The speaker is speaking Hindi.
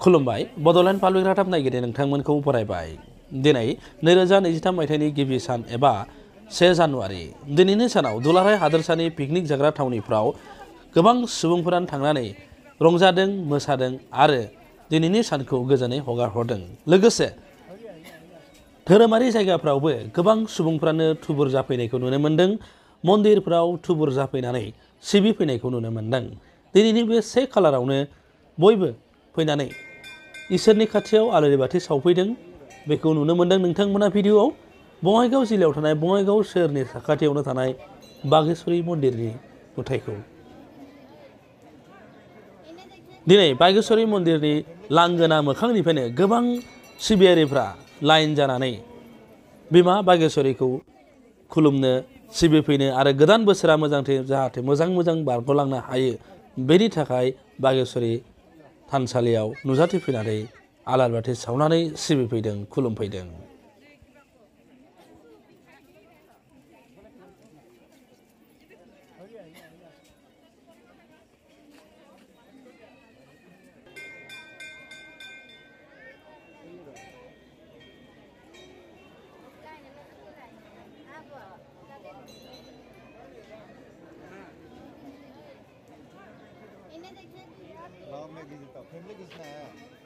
खुलुमबाय बड'लेण्ड पाब्लिक रादाब नायगिरि नोंथांमोनखौ बरायबाय। दिनै 2023 मायथाइनि गिबि सान एबा 1 जानुवारि दिनैनि सानाव दुलाराय हादोरसानि पिकनिक जाग्रा थावनिफ्राव गोबां सुबुंफोरानो थांनानै रंजादों मोसादों आरो दिनैनि सानखौ गोजोनै हगारहरदों। लोगोसे धोरोमारि जायगाफ्रावबो गोबां सुबुंफ्रानो थुबुर जाफैनायखौ नुनो मोन्दों। मन्दिरफ्राव थुबुर जाफैनानै सिबिफैनायखौ नुनो मोन्दों। दिनैनि बे 1 खालारावनो बयबो फैनानै इसोरनि खाथियाव आलारि बाथि सावफैदों बेखौ नुनो मोन्दों। नोंथांमोना भिडिअ'आव बङाइगाव जिल्लायाव थानाय बङाइगाव सोहोरनि साखाथियावनो थानाय बागेश्वरी मन्दिरनि नुथायखौ दिनै बागेश्वरी मन्दिरनि लांगोना मोखांनिफ्रायनो गोबां सिबियारिफ्रा लाइन जानानै बिमा बागेश्वरीखौ खुलुमनो सिबिफैनो आरो गोदान बोसोरा जाहाथे मोजां बारग'लांनो हायो बेनि थाखाय बागेश्वरी थानसालियाव नुजाथिफैनानै आलारि बाथि सावनानै सिबिफैदों खुलुमफैदों। लाओ मैं खींचता हूँ, फैमिली खींचना है।